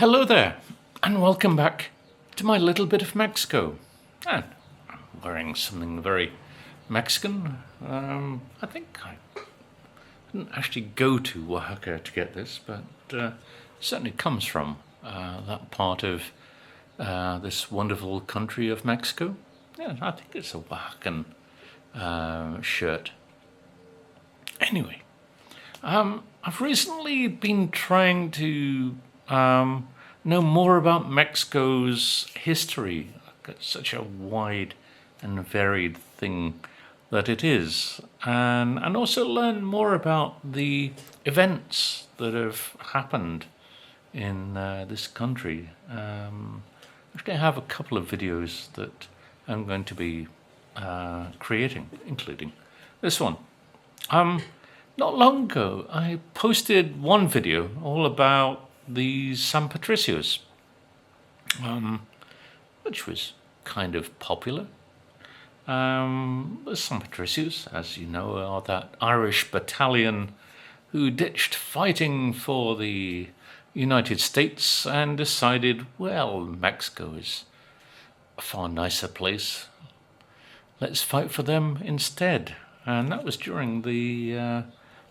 Hello there, and welcome back to my little bit of Mexico. And I'm wearing something very Mexican. I think I didn't actually go to Oaxaca to get this, but it certainly comes from that part of this wonderful country of Mexico. Yeah, I think it's a Oaxacan shirt. Anyway, I've recently been trying to know more about Mexico's history. It's such a wide and varied thing that it is, and also learn more about the events that have happened in this country. Actually, I have a couple of videos that I'm going to be creating, including this one. Not long ago, I posted one video all about the San Patricios, which was kind of popular. The San Patricios, as you know, are that Irish battalion who ditched fighting for the United States and decided, well, Mexico is a far nicer place. Let's fight for them instead. And that was during the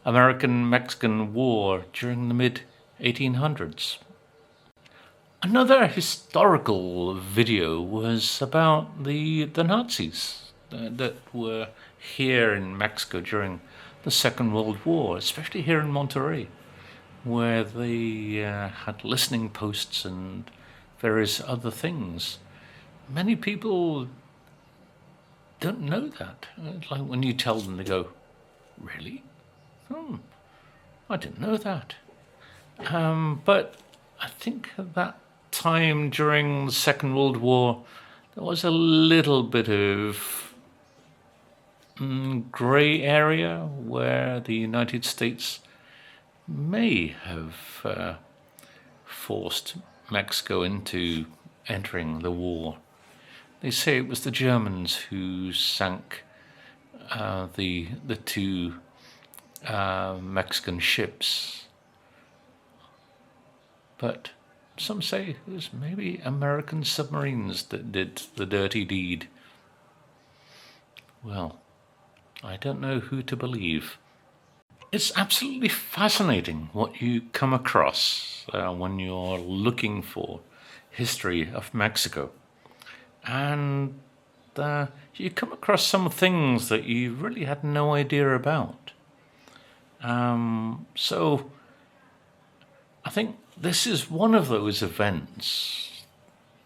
American-Mexican War during the mid-1800s. Another historical video was about the Nazis that were here in Mexico during the Second World War, especially here in Monterrey, where they had listening posts and various other things. Many people don't know that. It's like when you tell them, they go, "Really? I didn't know that." But I think at that time during the Second World War, there was a little bit of grey area where the United States may have forced Mexico into entering the war. They say it was the Germans who sank the two Mexican ships. But some say it was maybe American submarines that did the dirty deed. Well, I don't know who to believe. It's absolutely fascinating what you come across when you're looking for history of Mexico. And you come across some things that you really had no idea about. So I think this is one of those events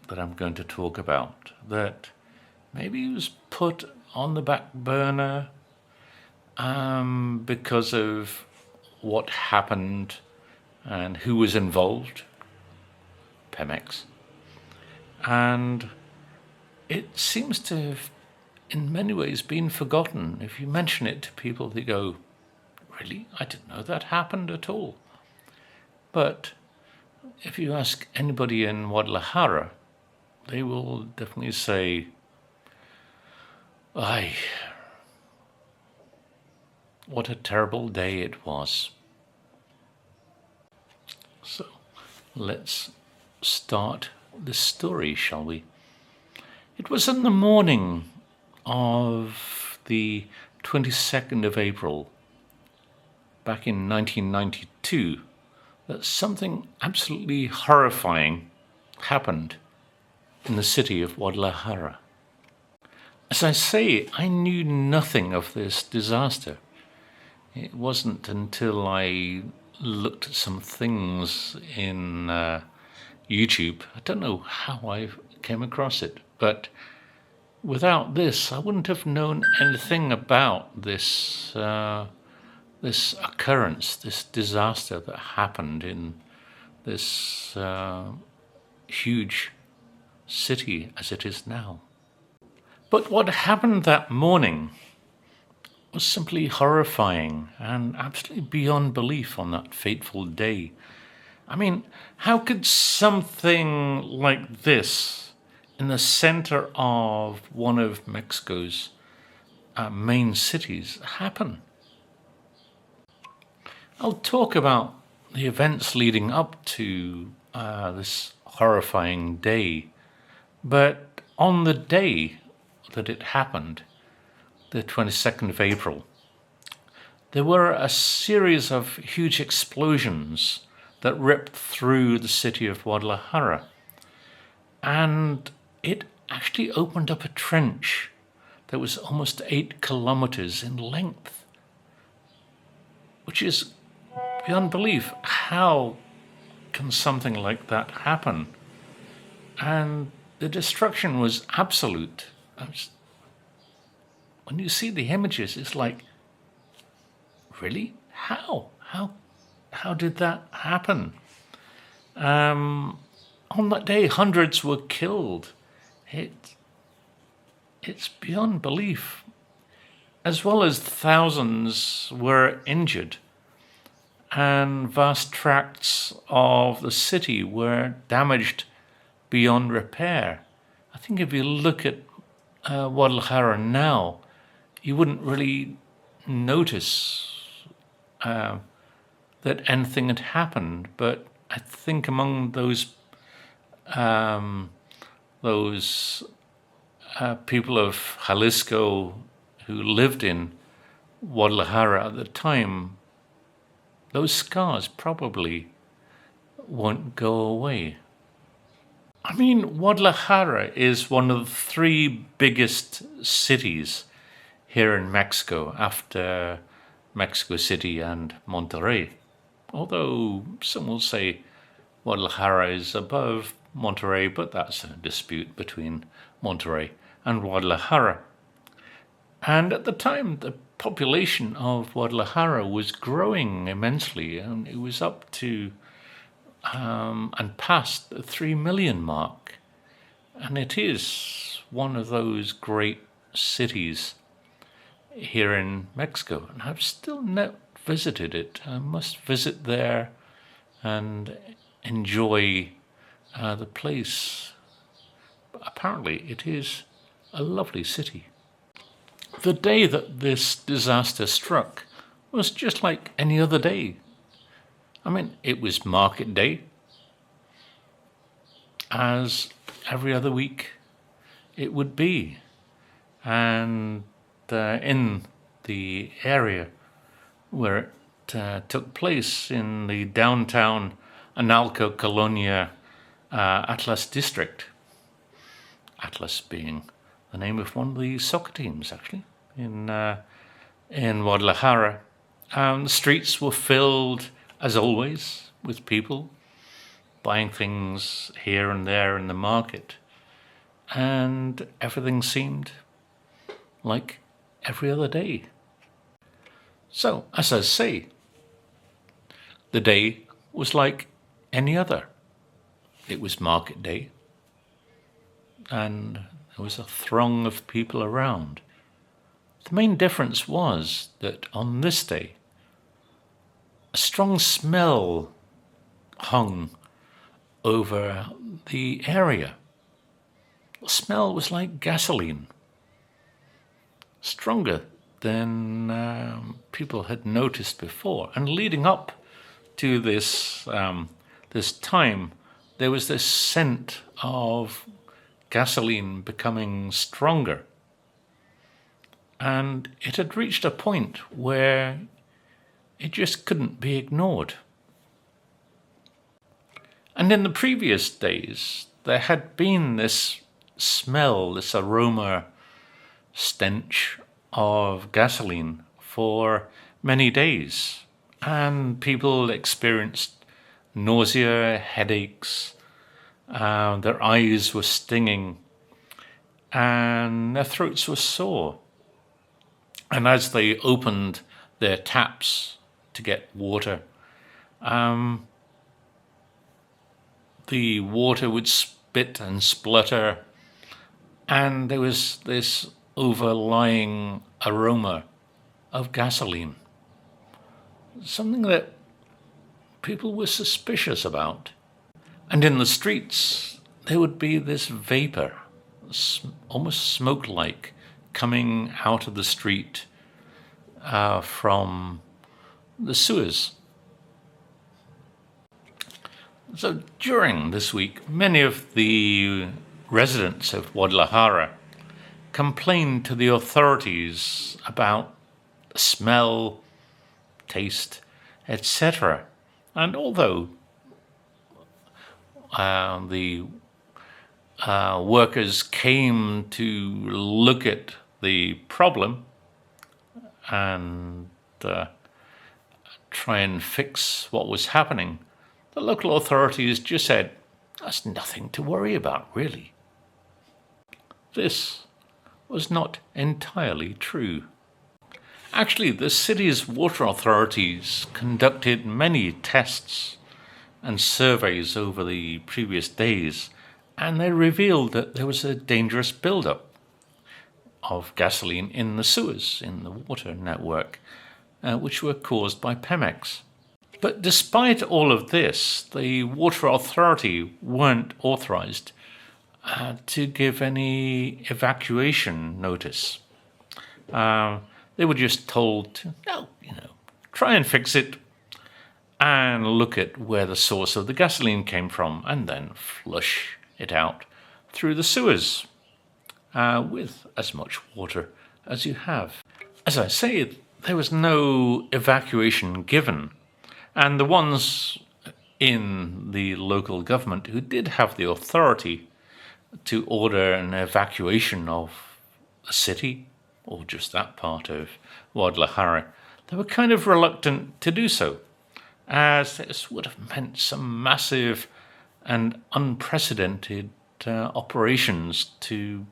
that I'm going to talk about that maybe was put on the back burner because of what happened and who was involved, Pemex. And it seems to have, in many ways, been forgotten. If you mention it to people, they go, "Really? I didn't know that happened at all." But if you ask anybody in Guadalajara, they will definitely say, "Ay, what a terrible day it was." So let's start this story, shall we? It was in the morning of the 22nd of April, back in 1992, that something absolutely horrifying happened in the city of Guadalajara. As I say, I knew nothing of this disaster. It wasn't until I looked at some things in YouTube. I don't know how I came across it, but without this, I wouldn't have known anything about this occurrence, this disaster that happened in this huge city as it is now. But what happened that morning was simply horrifying and absolutely beyond belief on that fateful day. I mean, how could something like this in the center of one of Mexico's main cities happen? I'll talk about the events leading up to this horrifying day. But on the day that it happened, the 22nd of April, there were a series of huge explosions that ripped through the city of Guadalajara. And it actually opened up a trench that was almost 8 kilometers in length, which is beyond belief. How can something like that happen? And the destruction was absolute. When you see the images, it's like, really? How did that happen? On that day, hundreds were killed. It's beyond belief. As well as thousands were injured, and vast tracts of the city were damaged beyond repair. I think if you look at Guadalajara now, you wouldn't really notice that anything had happened. But I think among those people of Jalisco who lived in Guadalajara at the time, those scars probably won't go away. I mean, Guadalajara is one of the 3 biggest cities here in Mexico after Mexico City and Monterrey. Although some will say Guadalajara is above Monterrey, but that's a dispute between Monterrey and Guadalajara. And at the time, the population of Guadalajara was growing immensely, and it was up to and past the 3 million mark. And it is one of those great cities here in Mexico. And I've still not visited it. I must visit there and enjoy the place. But apparently it is a lovely city. The day that this disaster struck was just like any other day. I mean, it was market day, as every other week it would be. And in the area where it took place, in the downtown Analco Colonia Atlas district, Atlas being the name of one of the soccer teams, actually, in Guadalajara. The streets were filled, as always, with people buying things here and there in the market. And everything seemed like every other day. So, as I say, the day was like any other. It was market day, and there was a throng of people around. The main difference was that on this day, a strong smell hung over the area. The smell was like gasoline, stronger than people had noticed before. And leading up to this time, there was this scent of gasoline becoming stronger. And it had reached a point where it just couldn't be ignored. And in the previous days, there had been this smell, this aroma, stench of gasoline for many days. And people experienced nausea, headaches, their eyes were stinging, and their throats were sore. And as they opened their taps to get water, the water would spit and splutter, and there was this overlying aroma of gasoline, something that people were suspicious about. And in the streets, there would be this vapor, almost smoke-like, coming out of the street from the sewers. So during this week, many of the residents of Guadalajara complained to the authorities about the smell, taste, etc. And although the workers came to look at the problem and try and fix what was happening, the local authorities just said, "That's nothing to worry about, really." This was not entirely true. Actually, the city's water authorities conducted many tests and surveys over the previous days, and they revealed that there was a dangerous buildup of gasoline in the sewers, in the water network, which were caused by Pemex. But despite all of this, the water authority weren't authorized to give any evacuation notice. They were just told to, try and fix it and look at where the source of the gasoline came from and then flush it out through the sewers with as much water as you have. As I say, there was no evacuation given, and the ones in the local government who did have the authority to order an evacuation of the city, or just that part of Guadalajara, they were kind of reluctant to do so, as this would have meant some massive and unprecedented operations to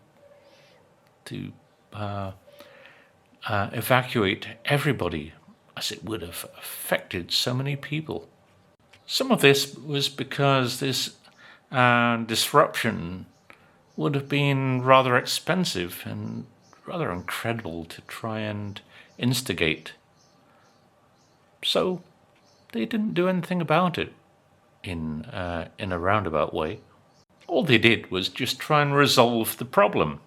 evacuate everybody, as it would have affected so many people. Some of this was because this disruption would have been rather expensive and rather incredible to try and instigate. So they didn't do anything about it in a roundabout way. All they did was just try and resolve the problem.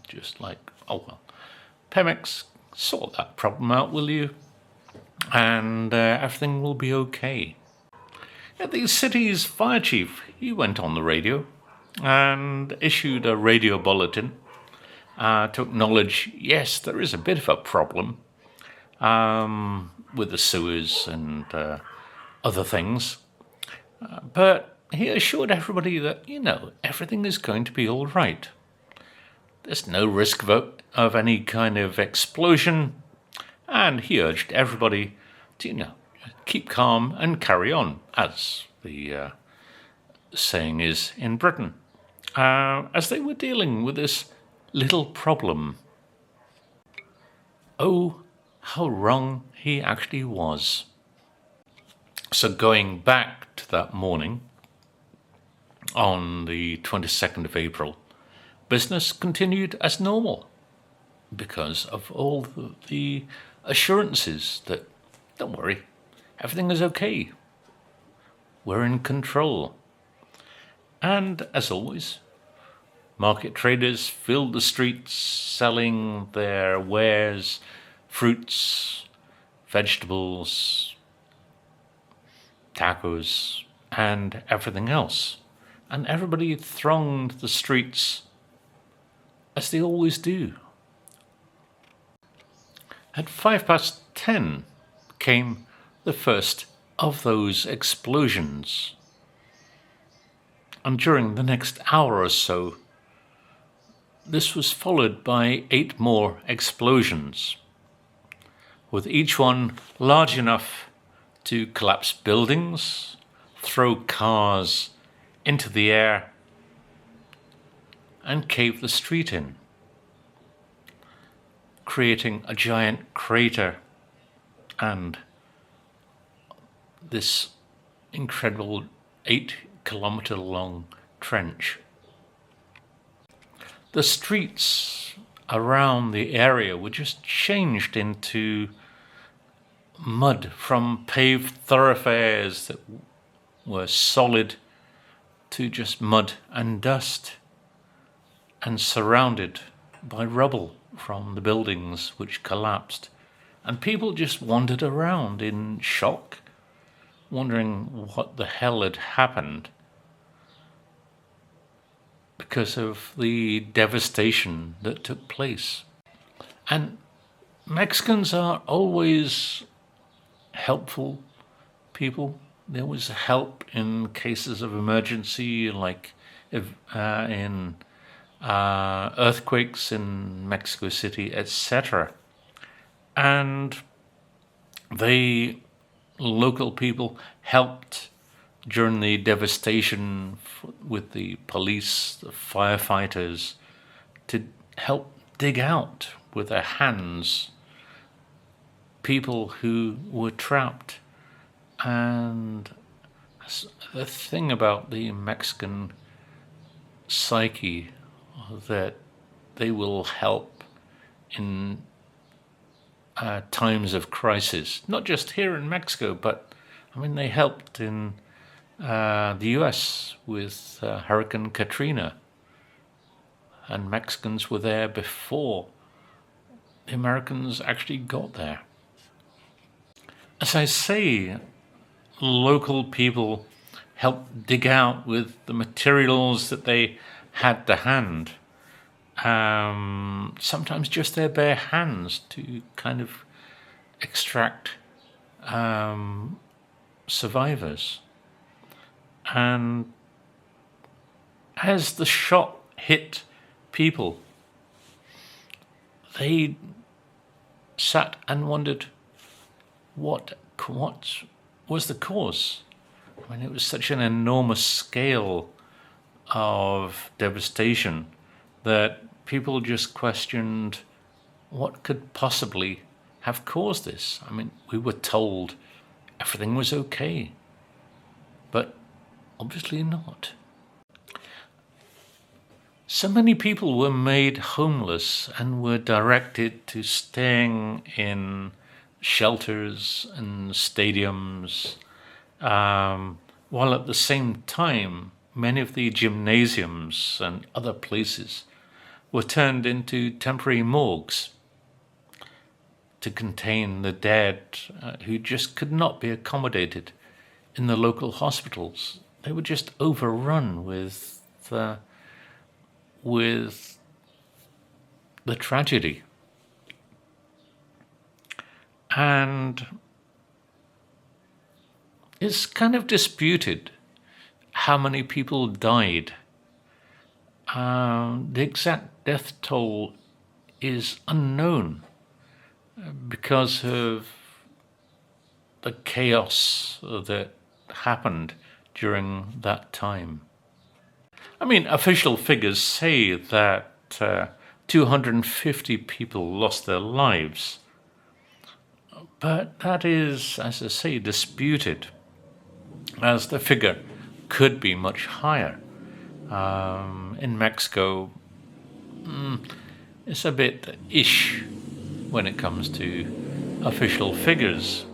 Just like, Pemex, sort that problem out, will you? And everything will be okay. The city's fire chief, he went on the radio and issued a radio bulletin to acknowledge, yes, there is a bit of a problem with the sewers and other things. But he assured everybody that, everything is going to be all right. There's no risk of any kind of explosion. And he urged everybody to, keep calm and carry on, as the saying is in Britain, as they were dealing with this little problem. Oh, how wrong he actually was. So going back to that morning, on the 22nd of April, business continued as normal because of all the assurances that, don't worry, everything is okay. We're in control. And as always, market traders filled the streets selling their wares, fruits, vegetables, tacos, and everything else. And everybody thronged the streets as they always do. At 10:05 came the first of those explosions. And during the next hour or so, this was followed by 8 more explosions, with each one large enough to collapse buildings, throw cars into the air, and cave the street in, creating a giant crater and this incredible 8-kilometer long trench. The streets around the area were just changed into mud from paved thoroughfares that were solid to just mud and dust, and surrounded by rubble from the buildings which collapsed. And people just wandered around in shock wondering what the hell had happened because of the devastation that took place. And Mexicans are always helpful people. There was help in cases of emergency, like in earthquakes in Mexico City, etc. And the local people helped during the devastation with the police, the firefighters, to help dig out with their hands people who were trapped. And the thing about the Mexican psyche, that they will help in times of crisis, not just here in Mexico, but I mean they helped in the US with Hurricane Katrina, and Mexicans were there before the Americans actually got there. As I say, local people helped dig out with the materials that they had to hand. Sometimes just their bare hands to kind of extract survivors. And as the shot hit people, they sat and wondered what was the cause. I mean, it was such an enormous scale of devastation that people just questioned what could possibly have caused this. I mean, we were told everything was okay, but obviously not. So many people were made homeless and were directed to staying in shelters and stadiums, while at the same time, many of the gymnasiums and other places were turned into temporary morgues to contain the dead who just could not be accommodated in the local hospitals. They were just overrun with the tragedy. And it's kind of disputed how many people died. The exact death toll is unknown because of the chaos that happened during that time. I mean, official figures say that 250 people lost their lives, but that is, as I say, disputed, as the figure could be much higher. In Mexico, it's a bit ish when it comes to official figures.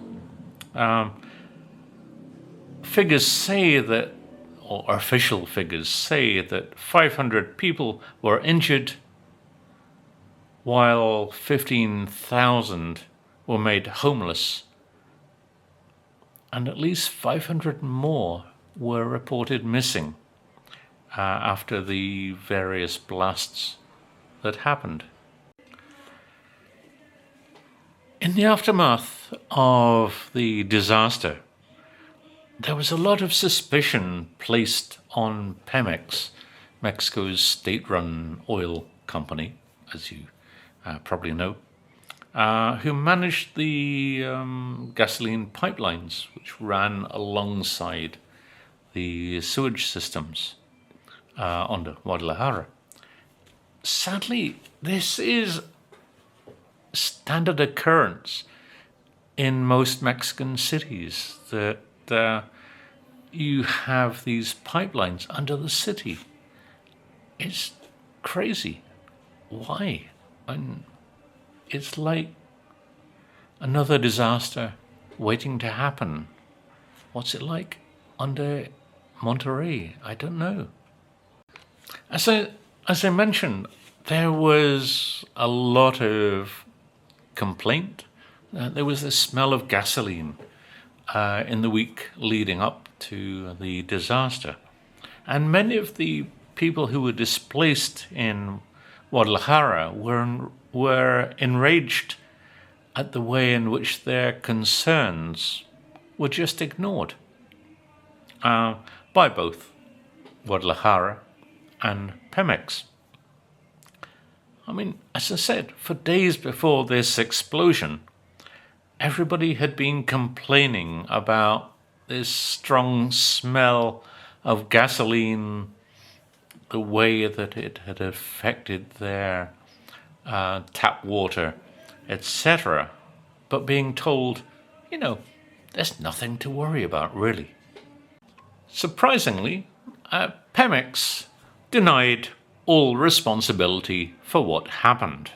Figures say that, or official figures say that 500 people were injured, while 15,000 were made homeless, and at least 500 more were reported missing after the various blasts that happened. In the aftermath of the disaster, there was a lot of suspicion placed on Pemex, Mexico's state-run oil company, as you probably know, who managed the gasoline pipelines which ran alongside the sewage systems under Guadalajara. Sadly, this is standard occurrence in most Mexican cities, that you have these pipelines under the city. It's crazy. Why? And it's like another disaster waiting to happen. What's it like under Monterrey? I don't know. As I mentioned, there was a lot of complaint. There was the smell of gasoline in the week leading up to the disaster. And many of the people who were displaced in Guadalajara were enraged at the way in which their concerns were just ignored by both Guadalajara and Pemex. I mean, as I said, for days before this explosion, everybody had been complaining about this strong smell of gasoline, the way that it had affected their tap water, etc. But being told, there's nothing to worry about, really. Surprisingly, Pemex denied all responsibility for what happened,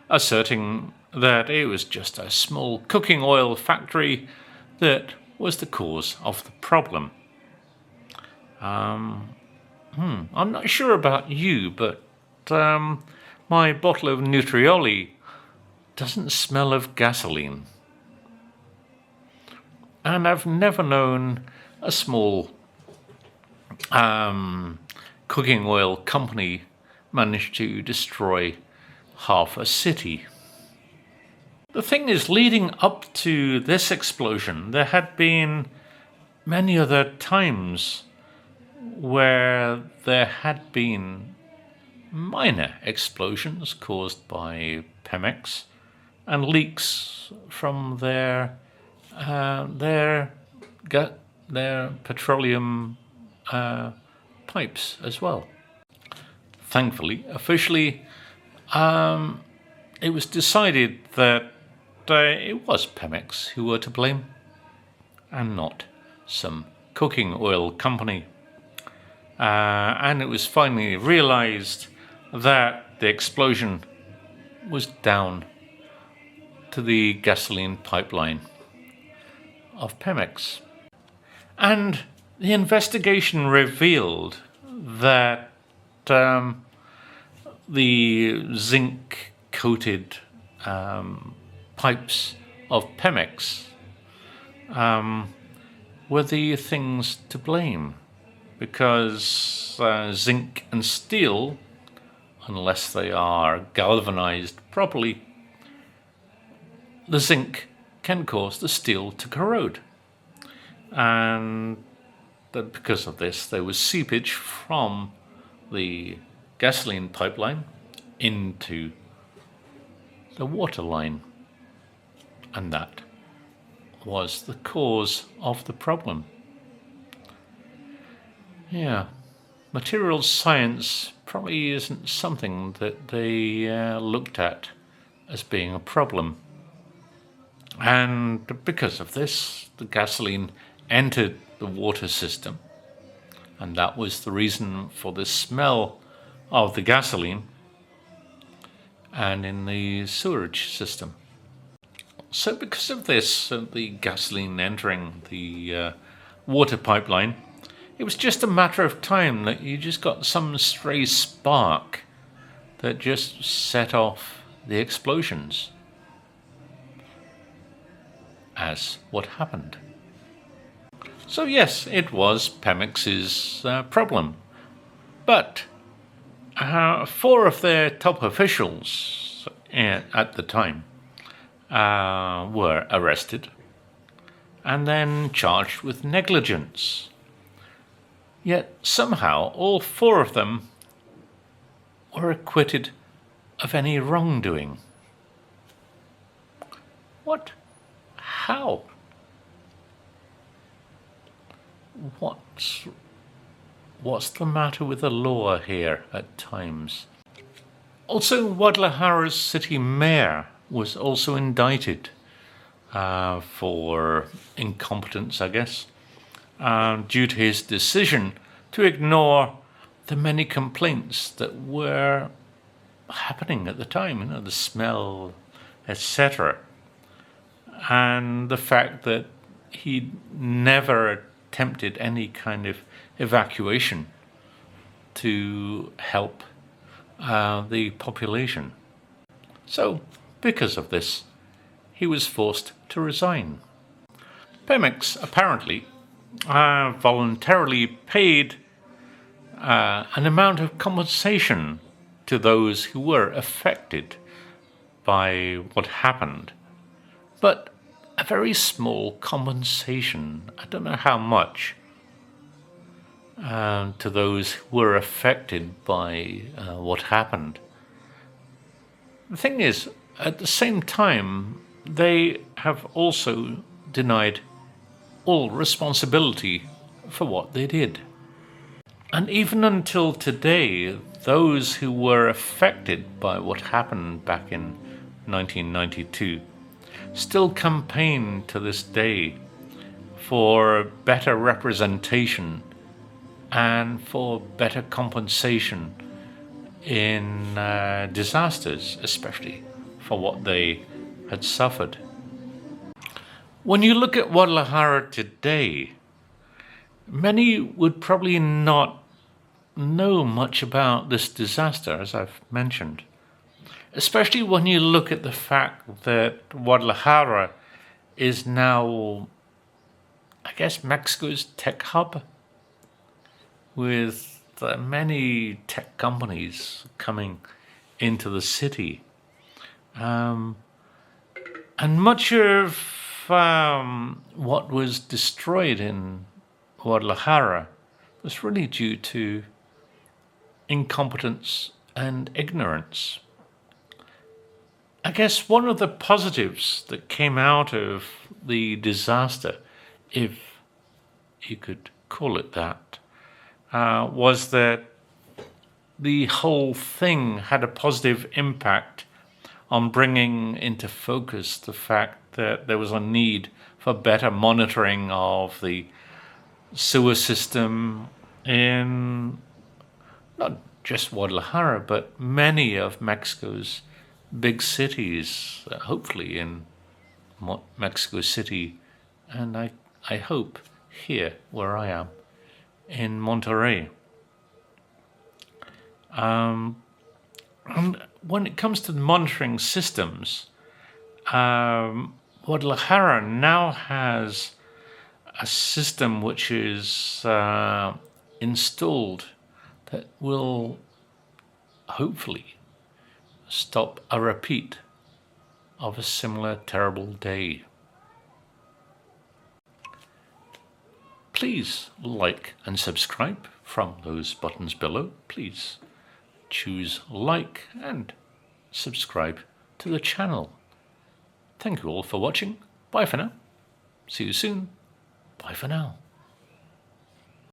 asserting that it was just a small cooking oil factory that was the cause of the problem. I'm not sure about you, but my bottle of Nutrioli doesn't smell of gasoline. And I've never known a small cooking oil company manage to destroy half a city. The thing is, leading up to this explosion, there had been many other times where there had been minor explosions caused by Pemex and leaks from their petroleum pipes as well. Thankfully, officially, it was decided that it was Pemex who were to blame and not some cooking oil company. And it was finally realized that the explosion was down to the gasoline pipeline of Pemex. And the investigation revealed that the zinc-coated pipes of Pemex were the things to blame, because zinc and steel, unless they are galvanized properly, the zinc can cause the steel to corrode. And that because of this, there was seepage from the gasoline pipeline into the water line. And that was the cause of the problem. Yeah, materials science probably isn't something that they looked at as being a problem. And because of this, the gasoline entered the water system. And that was the reason for the smell of the gasoline and in the sewerage system. So because of this, the gasoline entering the water pipeline, it was just a matter of time that you just got some stray spark that just set off the explosions. As what happened. So yes, it was Pemex's problem. But 4 of their top officials at the time were arrested and then charged with negligence. Yet somehow all 4 of them were acquitted of any wrongdoing. What? How? What's the matter with the law here at times? Also, Guadalajara's city mayor was also indicted for incompetence, I guess, due to his decision to ignore the many complaints that were happening at the time, the smell, etc. And the fact that he never attempted any kind of evacuation to help the population. So, because of this, he was forced to resign. Pemex apparently voluntarily paid an amount of compensation to those who were affected by what happened. But a very small compensation, I don't know how much, to those who were affected by what happened. The thing is, at the same time, they have also denied all responsibility for what they did. And even until today, those who were affected by what happened back in 1992 still campaign to this day for better representation and for better compensation in disasters, especially for what they had suffered. When you look at Guadalajara today, many would probably not know much about this disaster, as I've mentioned, especially when you look at the fact that Guadalajara is now, I guess, Mexico's tech hub, with many tech companies coming into the city. And much of what was destroyed in Guadalajara was really due to incompetence and ignorance. I guess one of the positives that came out of the disaster, if you could call it that, was that the whole thing had a positive impact on bringing into focus the fact that there was a need for better monitoring of the sewer system in not just Guadalajara, but many of Mexico's big cities, hopefully in Mexico City, and I hope here, where I am, in Monterrey. And when it comes to monitoring systems, Guadalajara now has a system which is installed that will hopefully stop a repeat of a similar terrible day. Please like and subscribe from those buttons below. Please choose like and subscribe to the channel. Thank you all for watching. Bye for now. See you soon. Bye for now.